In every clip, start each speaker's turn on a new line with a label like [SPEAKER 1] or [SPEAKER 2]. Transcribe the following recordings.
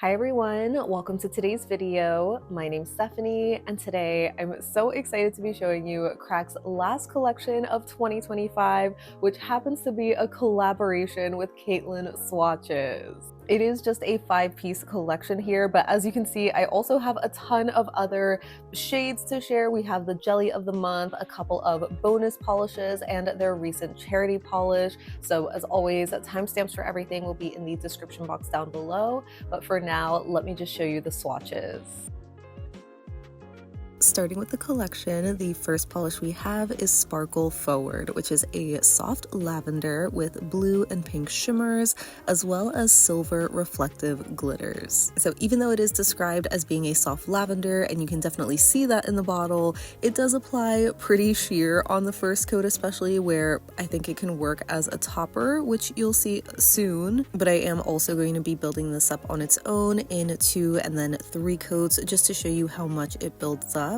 [SPEAKER 1] Hi everyone, welcome to today's video. My name's Stephanie, and today I'm so excited to be showing you Crack's last collection of 2025, which happens to be a collaboration with Caitlin Swatches. It is just a 5-piece collection here, but as you can see, I also have a ton of other shades to share. We have the Jelly of the Month, a couple of bonus polishes, and their recent charity polish. So as always, timestamps for everything will be in the description box down below. But for now, let me just show you the swatches. Starting with the collection, the first polish we have is Sparkle Forward, which is a soft lavender with blue and pink shimmers, as well as silver reflective glitters. So even though it is described as being a soft lavender, and you can definitely see that in the bottle, it does apply pretty sheer on the first coat, especially where I think it can work as a topper, which you'll see soon. But I am also going to be building this up on its own in 2 and then 3 coats just to show you how much it builds up.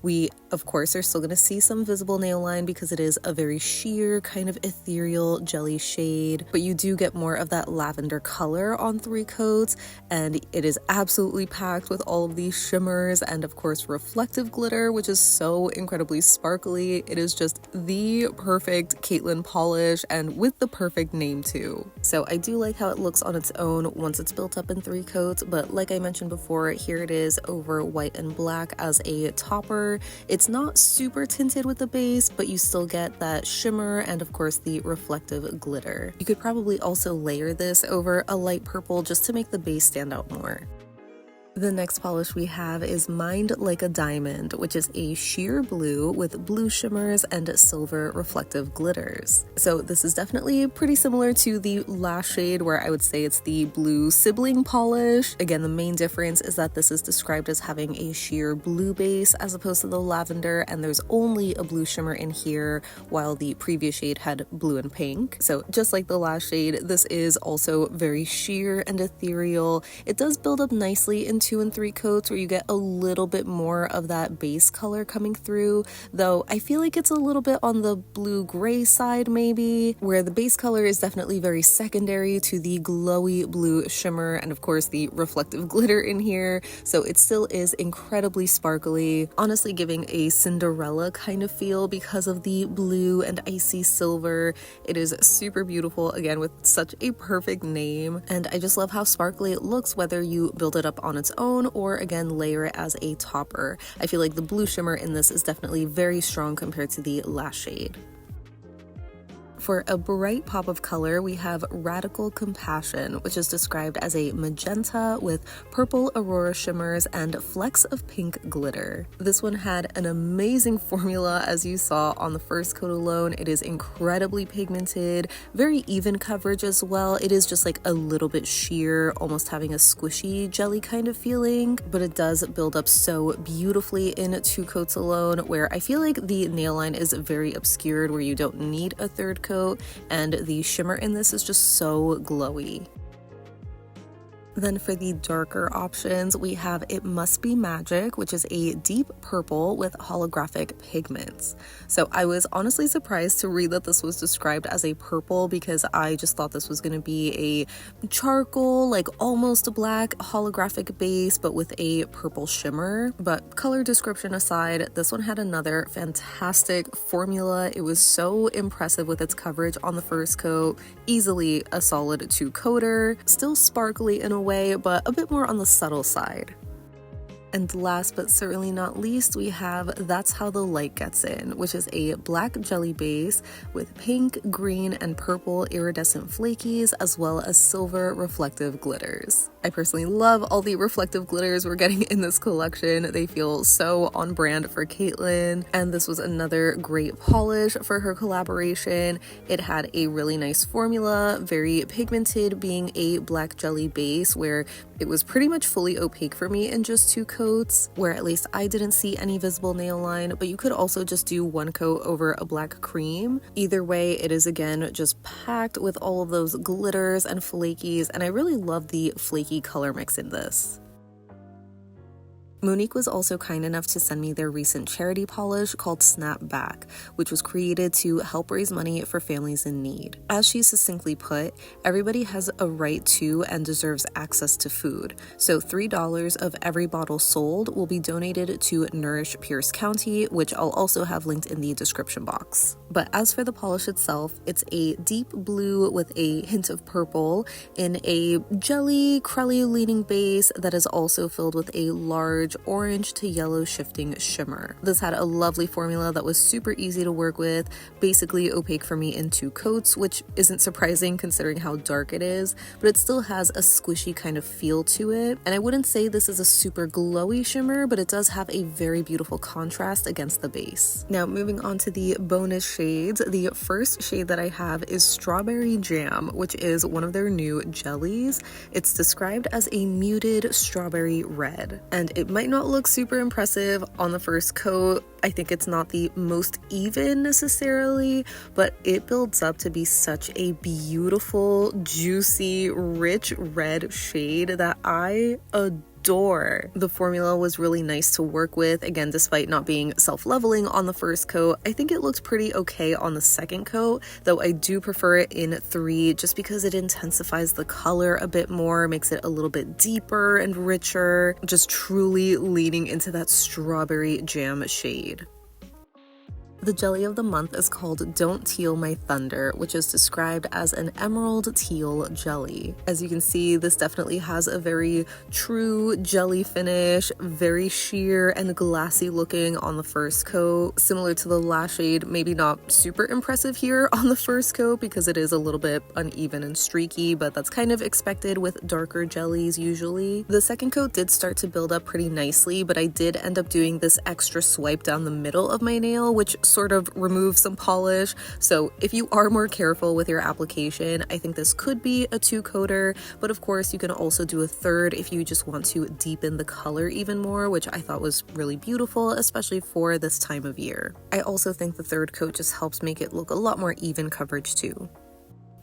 [SPEAKER 1] We, of course, are still going to see some visible nail line because it is a very sheer, kind of ethereal jelly shade, but you do get more of that lavender color on 3 coats, and it is absolutely packed with all of these shimmers and, of course, reflective glitter, which is so incredibly sparkly. It is just the perfect Caitlin polish, and with the perfect name too. So I do like how it looks on its own once it's built up in 3 coats, but like I mentioned before, here it is over white and black as a topper. It's not super tinted with the base, but you still get that shimmer and of course the reflective glitter. You could probably also layer this over a light purple just to make the base stand out more. The next polish we have is Mind Like a Diamond, which is a sheer blue with blue shimmers and silver reflective glitters. So this is definitely pretty similar to the last shade, where I would say it's the blue sibling polish. Again, the main difference is that this is described as having a sheer blue base as opposed to the lavender, and there's only a blue shimmer in here, while the previous shade had blue and pink. So just like the last shade, this is also very sheer and ethereal. It does build up nicely in 2 and 3 coats where you get a little bit more of that base color coming through, though I feel like it's a little bit on the blue-gray side maybe, where the base color is definitely very secondary to the glowy blue shimmer and of course the reflective glitter in here, so it still is incredibly sparkly, honestly giving a Cinderella kind of feel because of the blue and icy silver. It is super beautiful, again with such a perfect name, and I just love how sparkly it looks whether you build it up on its own or again layer it as a topper. I feel like the blue shimmer in this is definitely very strong compared to the last shade. For a bright pop of color, we have Radical Compassion, which is described as a magenta with purple aurora shimmers and flecks of pink glitter. This one had an amazing formula, as you saw on the first coat alone. It is incredibly pigmented, very even coverage as well. It is just like a little bit sheer, almost having a squishy jelly kind of feeling, but it does build up so beautifully in 2 coats alone, where I feel like the nail line is very obscured where you don't need a 3rd coat, and the shimmer in this is just so glowy. Then for the darker options, we have It Must Be Magic, which is a deep purple with holographic pigments. So I was honestly surprised to read that this was described as a purple because I just thought this was going to be a charcoal, like almost a black holographic base, but with a purple shimmer. But color description aside, this one had another fantastic formula. It was so impressive with its coverage on the first coat, easily a solid 2-coater, still sparkly in a way, but a bit more on the subtle side. And last but certainly not least, we have That's How the Light Gets In, which is a black jelly base with pink, green, and purple iridescent flakies, as well as silver reflective glitters. I personally love all the reflective glitters we're getting in this collection. They feel so on brand for Caitlin, and this was another great polish for her collaboration. It had a really nice formula, very pigmented, being a black jelly base where it was pretty much fully opaque for me in just 2 coats, where at least I didn't see any visible nail line, but you could also just do 1 coat over a black cream. Either way, it is again just packed with all of those glitters and flakies, and I really love the flaky color mix in this. Monique was also kind enough to send me their recent charity polish called Snap Back, which was created to help raise money for families in need. As she succinctly put, everybody has a right to and deserves access to food, so $3 of every bottle sold will be donated to Nourish Pierce County, which I'll also have linked in the description box. But as for the polish itself, it's a deep blue with a hint of purple in a jelly, crelly leaning base that is also filled with a large orange to yellow shifting shimmer. This had a lovely formula that was super easy to work with, basically opaque for me in 2 coats, which isn't surprising considering how dark it is, but it still has a squishy kind of feel to it. And I wouldn't say this is a super glowy shimmer, but it does have a very beautiful contrast against the base. Now moving on to the bonus shades, the first shade that I have is Strawberry Jam, which is one of their new jellies. It's described as a muted strawberry red, and it might not look super impressive on the first coat. I think it's not the most even necessarily, but it builds up to be such a beautiful, juicy, rich red shade that I adore. The formula was really nice to work with. Again, despite not being self-leveling on the first coat, I think it looked pretty okay on the second coat, though I do prefer it in 3 just because it intensifies the color a bit more, makes it a little bit deeper and richer, just truly leaning into that strawberry jam shade. The jelly of the month is called Don't Teal My Thunder, which is described as an emerald teal jelly. As you can see, this definitely has a very true jelly finish, very sheer and glassy looking on the first coat. Similar to the last shade, maybe not super impressive here on the first coat because it is a little bit uneven and streaky, but that's kind of expected with darker jellies usually. The second coat did start to build up pretty nicely, but I did end up doing this extra swipe down the middle of my nail, which sort of removes some polish. So if you are more careful with your application, I think this could be a 2-coater, but of course you can also do a 3rd if you just want to deepen the color even more, which I thought was really beautiful, especially for this time of year. I also think the 3rd coat just helps make it look a lot more even coverage too.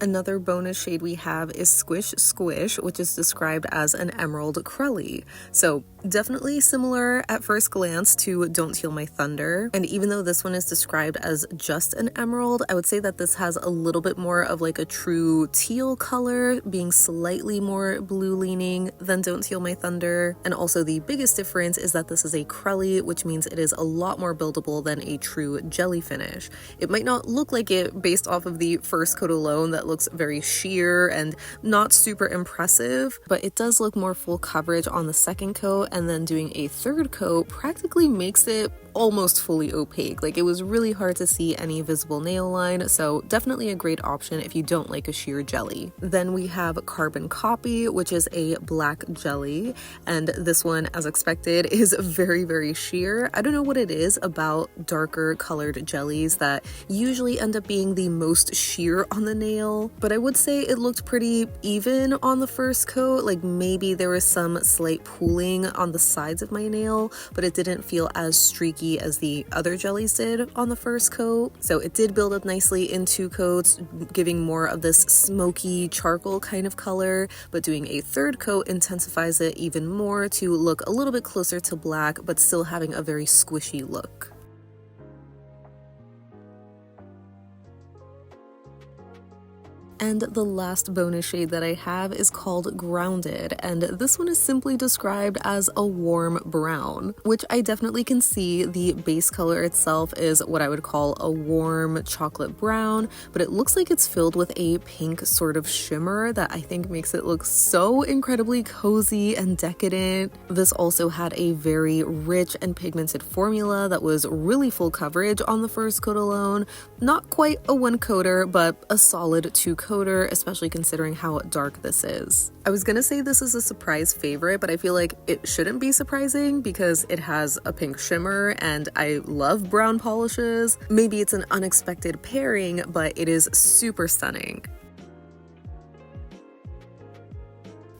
[SPEAKER 1] Another bonus shade we have is Squish Squish, which is described as an emerald crelly. So definitely similar at first glance to Don't Teal My Thunder. And even though this one is described as just an emerald, I would say that this has a little bit more of like a true teal color, being slightly more blue leaning than Don't Teal My Thunder. And also the biggest difference is that this is a crelly, which means it is a lot more buildable than a true jelly finish. It might not look like it based off of the first coat alone that looks very sheer and not super impressive, but it does look more full coverage on the second coat, and then doing a 3rd coat practically makes it almost fully opaque. Like, it was really hard to see any visible nail line, so definitely a great option if you don't like a sheer jelly. Then we have Carbon Copy, which is a black jelly, and this one, as expected, is very, very sheer. I don't know what it is about darker colored jellies that usually end up being the most sheer on the nail, but I would say it looked pretty even on the first coat. Like, maybe there was some slight pooling on the sides of my nail, but it didn't feel as streaky as the other jellies did on the first coat. So it did build up nicely in 2 coats, giving more of this smoky charcoal kind of color, but doing a 3rd coat intensifies it even more to look a little bit closer to black, but still having a very squishy look. And the last bonus shade that I have is called Grounded, and this one is simply described as a warm brown, which I definitely can see the base color itself is what I would call a warm chocolate brown, but it looks like it's filled with a pink sort of shimmer that I think makes it look so incredibly cozy and decadent. This also had a very rich and pigmented formula that was really full coverage on the first coat alone. Not quite a 1-coater, but a solid 2-coater, especially considering how dark this is. I was gonna say this is a surprise favorite, but I feel like it shouldn't be surprising because it has a pink shimmer and I love brown polishes. Maybe it's an unexpected pairing, but it is super stunning.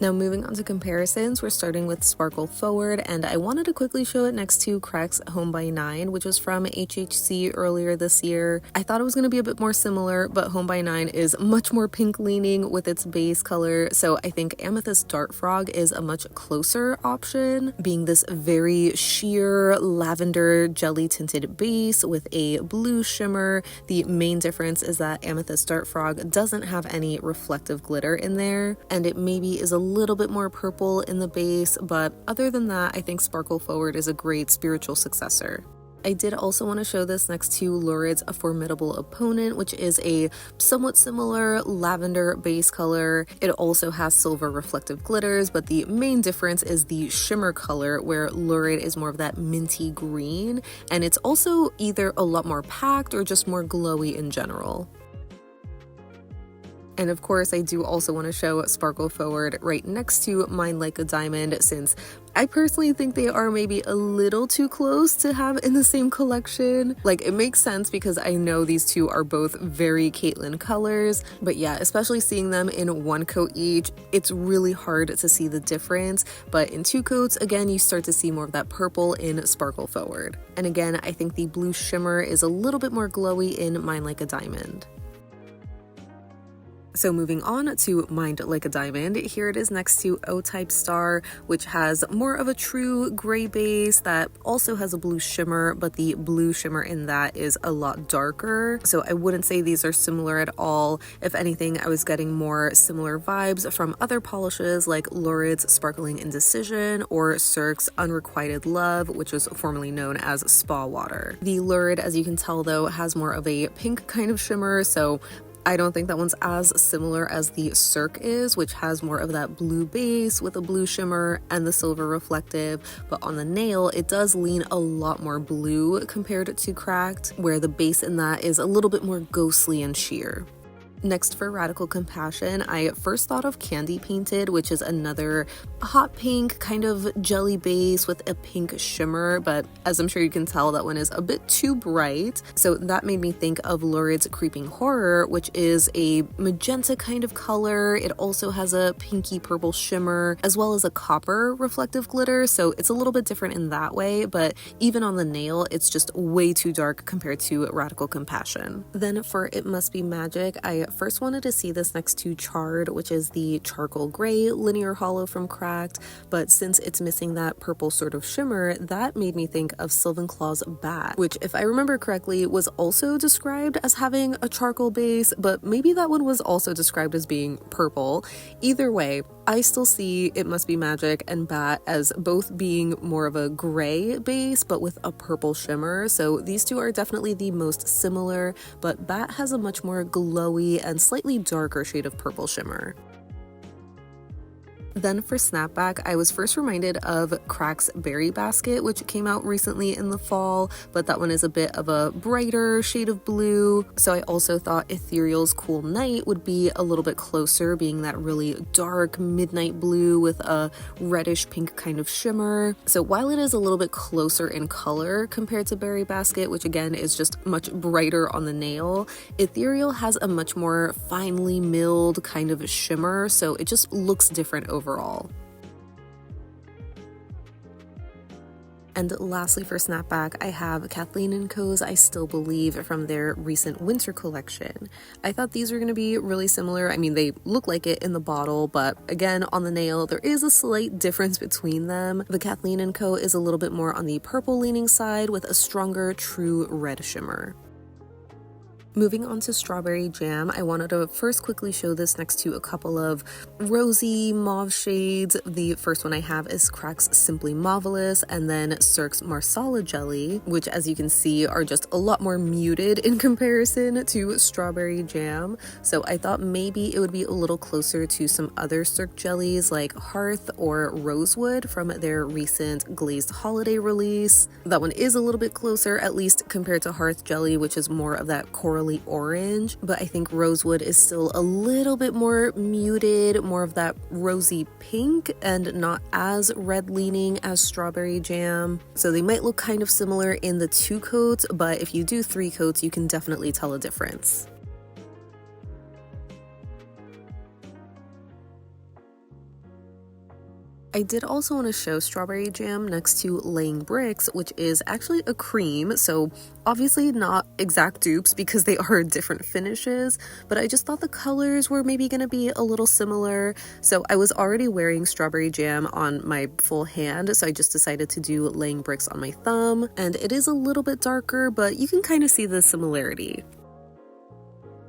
[SPEAKER 1] Now moving on to comparisons, we're starting with Sparkle Forward, and I wanted to quickly show it next to Crack's Home by 9, which was from HHC earlier this year. I thought it was going to be a bit more similar, but Home by 9 is much more pink leaning with its base color, so I think Amethyst Dart Frog is a much closer option, being this very sheer lavender jelly tinted base with a blue shimmer. The main difference is that Amethyst Dart Frog doesn't have any reflective glitter in there, and it maybe is a little bit more purple in the base, but other than that, I think Sparkle Forward is a great spiritual successor. I did also want to show this next to Lurid's A Formidable Opponent, which is a somewhat similar lavender base color. It also has silver reflective glitters, but the main difference is the shimmer color, where Lurid is more of that minty green, and it's also either a lot more packed or just more glowy in general. And of course, I do also want to show Sparkle Forward right next to Mine Like a Diamond, since I personally think they are maybe a little too close to have in the same collection. Like, it makes sense because I know these two are both very Caitlyn colors, but yeah, especially seeing them in one coat each, it's really hard to see the difference. But in two coats, again, you start to see more of that purple in Sparkle Forward. And again, I think the blue shimmer is a little bit more glowy in Mine Like a Diamond. So moving on to Mind Like a Diamond, here it is next to O-Type Star, which has more of a true gray base that also has a blue shimmer, but the blue shimmer in that is a lot darker. So I wouldn't say these are similar at all. If anything, I was getting more similar vibes from other polishes like Lurid's Sparkling Indecision or Cirque's Unrequited Love, which was formerly known as Spa Water. The Lurid, as you can tell though, has more of a pink kind of shimmer, so I don't think that one's as similar as the Cirque is, which has more of that blue base with a blue shimmer and the silver reflective, but on the nail, it does lean a lot more blue compared to Cracked, where the base in that is a little bit more ghostly and sheer. Next, for Radical Compassion, I first thought of Candy Painted, which is another hot pink kind of jelly base with a pink shimmer, but as I'm sure you can tell, that one is a bit too bright. So that made me think of Lurid's Creeping Horror, which is a magenta kind of color. It also has a pinky purple shimmer, as well as a copper reflective glitter, so it's a little bit different in that way, but even on the nail, it's just way too dark compared to Radical Compassion. Then for It Must Be Magic, I first wanted to see this next to Charred, which is the charcoal gray linear hollow from Cracked, but since it's missing that purple sort of shimmer, that made me think of Sylvanclaw's Bat, which, if I remember correctly, was also described as having a charcoal base, but maybe that one was also described as being purple. Either way, I still see It Must Be Magic and Bat as both being more of a gray base but with a purple shimmer, so these two are definitely the most similar, but Bat has a much more glowy and slightly darker shade of purple shimmer. Then for Snapback, I was first reminded of Crack's Berry Basket, which came out recently in the fall, but that one is a bit of a brighter shade of blue. So I also thought Ethereal's Cool Night would be a little bit closer, being that really dark midnight blue with a reddish pink kind of shimmer. So while it is a little bit closer in color compared to Berry Basket, which again is just much brighter on the nail, Ethereal has a much more finely milled kind of shimmer, so it just looks different overall. And lastly, for Snapback, I have Kathleen & Co.'s I Still Believe from their recent winter collection. I thought these were going to be really similar. I mean, they look like it in the bottle, but again, on the nail, there is a slight difference between them. The Kathleen & Co. is a little bit more on the purple leaning side with a stronger true red shimmer. Moving on to Strawberry Jam, I wanted to first quickly show this next to a couple of rosy mauve shades. The first one I have is Crack's Simply Mauvelous, and then Cirque's Marsala Jelly, which, as you can see, are just a lot more muted in comparison to Strawberry Jam. So I thought maybe it would be a little closer to some other Cirque jellies like Hearth or Rosewood from their recent glazed holiday release. That one is a little bit closer, at least compared to Hearth Jelly, which is more of that coral orange, but I think Rosewood is still a little bit more muted, more of that rosy pink, and not as red leaning as Strawberry Jam. So they might look kind of similar in the two coats, but if you do three coats, you can definitely tell a difference. I did also want to show Strawberry Jam next to Laying Bricks, which is actually a cream, so obviously not exact dupes because they are different finishes, but I just thought the colors were maybe going to be a little similar. So I was already wearing Strawberry Jam on my full hand, so I just decided to do Laying Bricks on my thumb, and it is a little bit darker, but you can kind of see the similarity.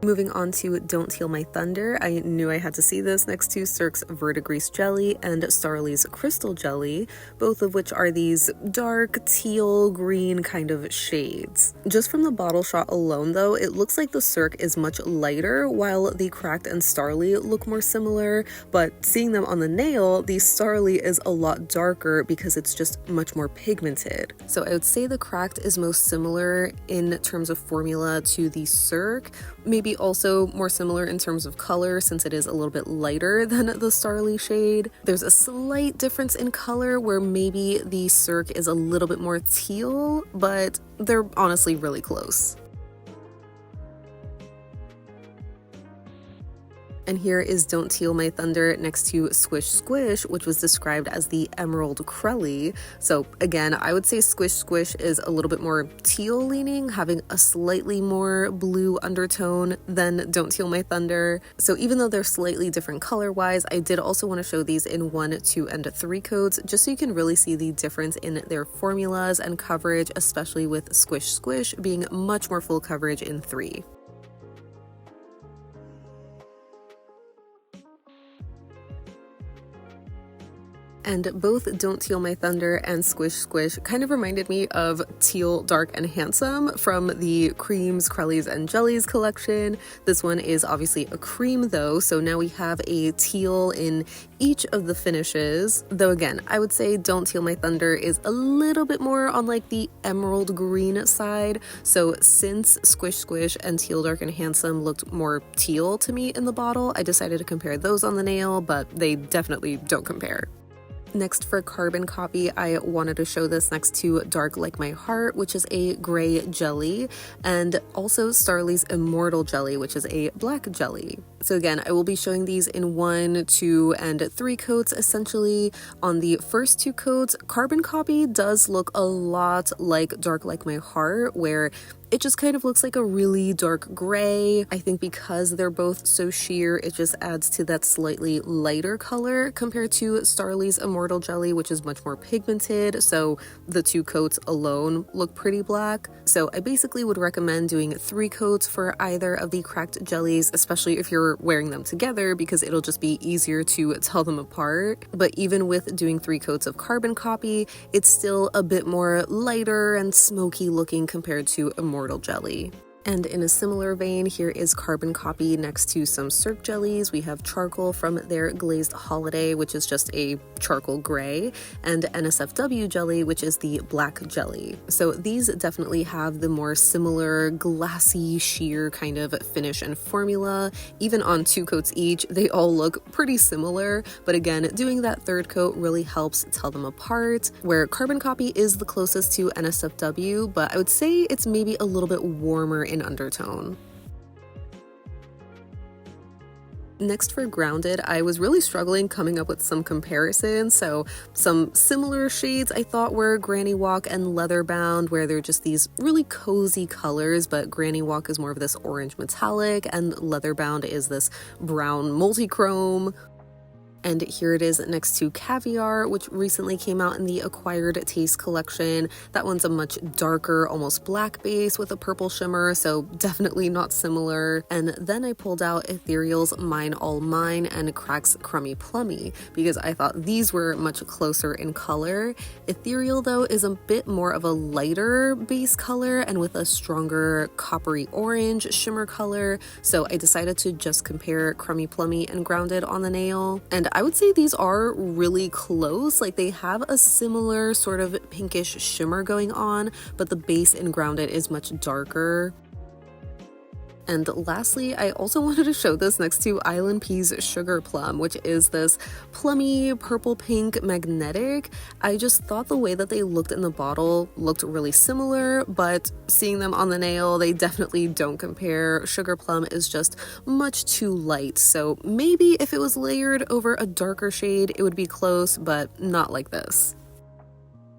[SPEAKER 1] Moving on to Don't Teal My Thunder, I knew I had to see this next to Cirque's Verdigris Jelly and Starry's Crystal Jelly, both of which are these dark teal green kind of shades. Just from the bottle shot alone though, it looks like the Cirque is much lighter while the Cracked and Starrily look more similar, but seeing them on the nail, the Starrily is a lot darker because it's just much more pigmented. So I would say the Cracked is most similar in terms of formula to the Cirque, maybe also more similar in terms of color since it is a little bit lighter than the Starrily shade. There's a slight difference in color where maybe the Cirque is a little bit more teal, but they're honestly really close. And here is Don't Teal My Thunder next to Squish Squish, which was described as the Emerald Crelly. So again, I would say Squish Squish is a little bit more teal leaning, having a slightly more blue undertone than Don't Teal My Thunder. So even though they're slightly different color-wise, I did also want to show these in 1, 2, and 3 coats, just so you can really see the difference in their formulas and coverage, especially with Squish Squish being much more full coverage in 3. And both Don't Teal My Thunder and Squish Squish kind of reminded me of Teal Dark and Handsome from the Creams, Crellies, and Jellies collection. This one is obviously a cream though, so now we have a teal in each of the finishes. Though again, I would say Don't Teal My Thunder is a little bit more on like the emerald green side. So since Squish Squish and Teal Dark and Handsome looked more teal to me in the bottle, I decided to compare those on the nail, but they definitely don't compare. Next for carbon copy, I wanted to show this next to Dark Like My Heart, which is a gray jelly, and also Starry's Immortal jelly, which is a black jelly. So again, I will be showing these in 1, 2, and 3 coats. Essentially, on the first 2 coats, carbon copy does look a lot like Dark Like My Heart, where it just kind of looks like a really dark gray. I think because they're both so sheer, it just adds to that slightly lighter color compared to Starry's Immortal jelly, which is much more pigmented. So the 2 coats alone look pretty black. So I basically would recommend doing 3 coats for either of the cracked jellies, especially if you're wearing them together, because it'll just be easier to tell them apart. But even with doing 3 coats of carbon copy, it's still a bit more lighter and smoky looking compared to Immortal jelly. And in a similar vein, here is carbon copy next to some Cirque jellies. We have charcoal from their glazed holiday, which is just a charcoal gray, and NSFW jelly, which is the black jelly. So these definitely have the more similar glassy sheer kind of finish and formula. Even on 2 coats each, they all look pretty similar, but again, doing that 3rd coat really helps tell them apart, where carbon copy is the closest to NSFW, but I would say it's maybe a little bit warmer in undertone. Next for Grounded, I was really struggling coming up with some comparisons, so some similar shades I thought were Granny Walk and Leatherbound, where they're just these really cozy colors, but Granny Walk is more of this orange metallic and Leatherbound is this brown multi-chrome. And here it is next to Caviar, which recently came out in the Acquired Taste collection. That one's a much darker, almost black base with a purple shimmer, so definitely not similar. And then I pulled out Ethereal's Mine All Mine and Crack's Crummy Plummy, because I thought these were much closer in color. Ethereal, though, is a bit more of a lighter base color and with a stronger coppery orange shimmer color, so I decided to just compare Crummy Plummy and Grounded on the nail. And I would say these are really close, like they have a similar sort of pinkish shimmer going on, but the base in Grounded is much darker. And lastly, I also wanted to show this next to ILNP's Sugar Plum, which is this plummy purple pink magnetic. I just thought the way that they looked in the bottle looked really similar, but seeing them on the nail, they definitely don't compare. Sugar Plum is just much too light, so maybe if it was layered over a darker shade, it would be close, but not like this.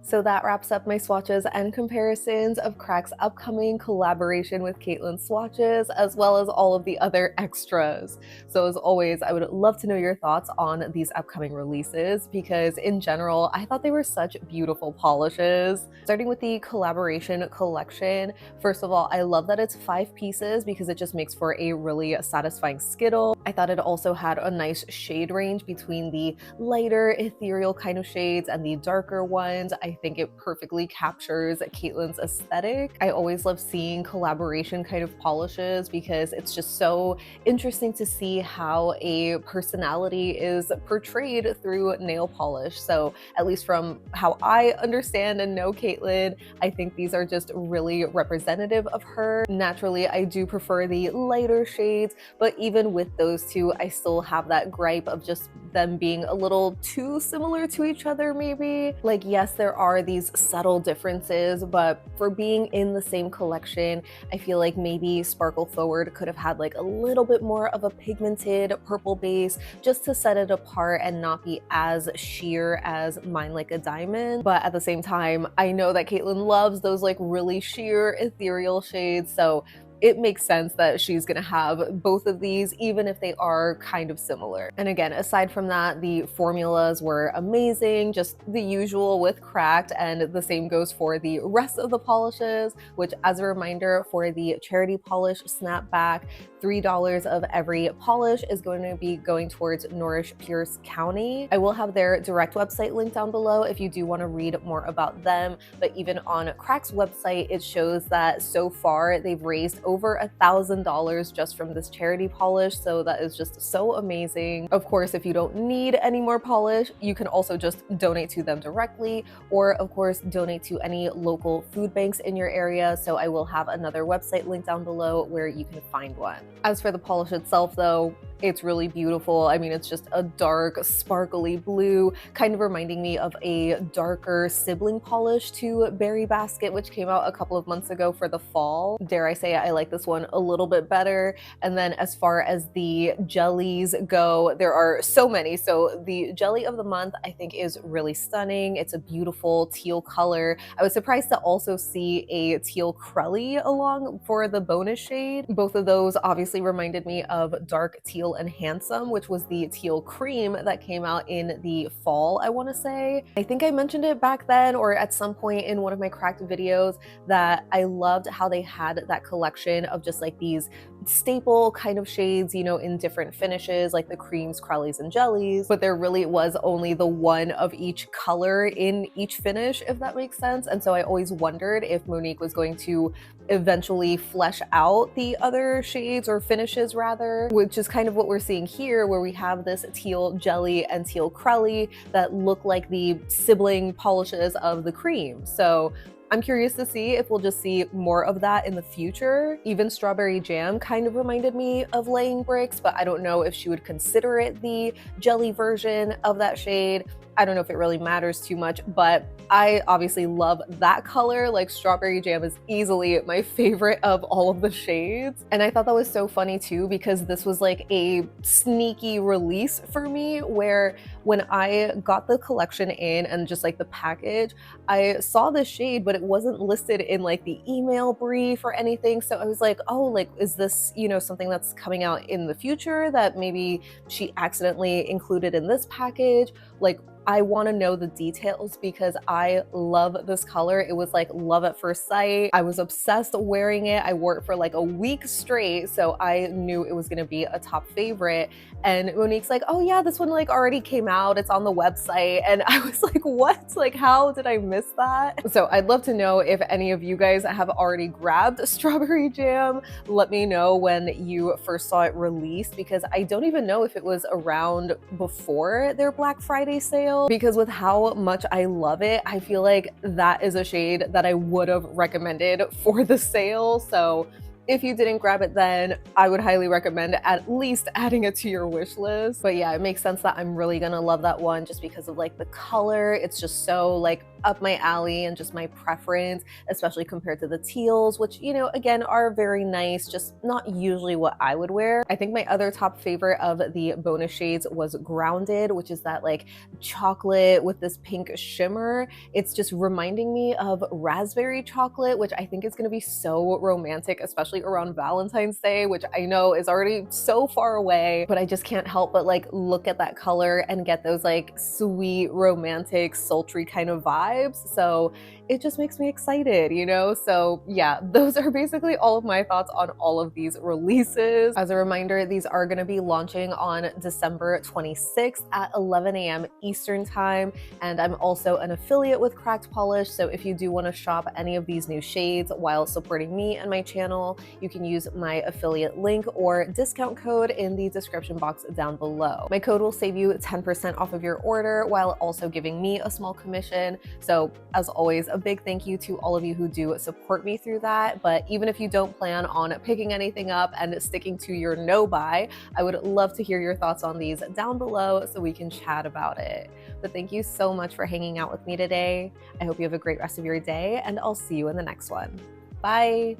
[SPEAKER 1] So that wraps up my swatches and comparisons of Crack's upcoming collaboration with Caitlin swatches, as well as all of the other extras. So as always, I would love to know your thoughts on these upcoming releases, because in general, I thought they were such beautiful polishes. Starting with the collaboration collection, first of all, I love that it's 5 pieces because it just makes for a really satisfying skittle. I thought it also had a nice shade range between the lighter ethereal kind of shades and the darker ones. I think it perfectly captures Caitlin's aesthetic. I always love seeing collaboration kind of polishes because it's just so interesting to see how a personality is portrayed through nail polish. So at least from how I understand and know Caitlin, I think these are just really representative of her. Naturally, I do prefer the lighter shades, but even with those two, I still have that gripe of just them being a little too similar to each other maybe. Like, yes, there are these subtle differences, but for being in the same collection, I feel like maybe Sparkle Forward could have had like a little bit more of a pigmented purple base just to set it apart and not be as sheer as Mine Like a Diamond. But at the same time, I know that Caitlin loves those like really sheer ethereal shades, so it makes sense that she's gonna have both of these, even if they are kind of similar. And again, aside from that, the formulas were amazing, just the usual with Cracked, and the same goes for the rest of the polishes, which, as a reminder, for the charity polish snapback, $3 of every polish is going to be going towards Nourish Pierce County. I will have their direct website linked down below if you do want to read more about them, but even on Crack's website, it shows that so far they've raised over $1,000 just from this charity polish, so that is just so amazing. Of course, if you don't need any more polish, you can also just donate to them directly, or of course donate to any local food banks in your area. So I will have another website link down below where you can find one. As for the polish itself though, it's really beautiful. I mean, it's just a dark, sparkly blue, kind of reminding me of a darker sibling polish to Berry Basket, which came out a couple of months ago for the fall. Dare I say I like this one a little bit better. And then as far as the jellies go, there are so many. So the jelly of the month, I think, is really stunning. It's a beautiful teal color. I was surprised to also see a teal Crummy along for the bonus shade. Both of those obviously reminded me of dark teal and Handsome, which was the teal cream that came out in the fall, I want to say. I think I mentioned it back then or at some point in one of my Cracked videos that I loved how they had that collection of just like these staple kind of shades, you know, in different finishes, like the creams, crullies, and jellies, but there really was only the one of each color in each finish, if that makes sense. And so I always wondered if Monique was going to eventually flesh out the other shades or finishes rather, which is kind of what we're seeing here, where we have this teal jelly and teal crully that look like the sibling polishes of the cream. So I'm curious to see if we'll just see more of that in the future. Even Strawberry Jam kind of reminded me of Laying Bricks, but I don't know if she would consider it the jelly version of that shade. I don't know if it really matters too much, but I obviously love that color. Like, Strawberry Jam is easily my favorite of all of the shades. And I thought that was so funny too, because this was like a sneaky release for me, where when I got the collection in and just like the package, I saw the shade, but it wasn't listed in like the email brief or anything. So I was like, oh, like, is this, you know, something that's coming out in the future that maybe she accidentally included in this package? Like, I want to know the details because I love this color. It was like love at first sight. I was obsessed wearing it. I wore it for like a week straight, so I knew it was going to be a top favorite. And Monique's like, oh yeah, this one like already came out. It's on the website. And I was like, what? Like, how did I miss that? So I'd love to know if any of you guys have already grabbed Strawberry Jam. Let me know when you first saw it released, because I don't even know if it was around before their Black Friday sale, because with how much I love it, I feel like that is a shade that I would have recommended for the sale. So If you didn't grab it then, I would highly recommend at least adding it to your wish list. But yeah, it makes sense that I'm really gonna love that one just because of like the color. It's just so like up my alley and just my preference, especially compared to the teals, which, you know, again, are very nice, just not usually what I would wear. I think my other top favorite of the bonus shades was Grounded, which is that like chocolate with this pink shimmer. It's just reminding me of raspberry chocolate, which I think is going to be so romantic, especially around Valentine's Day, which I know is already so far away, but I just can't help but like look at that color and get those like sweet, romantic, sultry kind of vibes. So it just makes me excited, you know? So yeah, those are basically all of my thoughts on all of these releases. As a reminder, these are going to be launching on December 26th at 11 a.m. Eastern time. And I'm also an affiliate with Cracked Polish, so if you do want to shop any of these new shades while supporting me and my channel, you can use my affiliate link or discount code in the description box down below. My code will save you 10% off of your order while also giving me a small commission. So as always, a big thank you to all of you who do support me through that. But even if you don't plan on picking anything up and sticking to your no buy, I would love to hear your thoughts on these down below so we can chat about it. But thank you so much for hanging out with me today. I hope you have a great rest of your day, and I'll see you in the next one. Bye!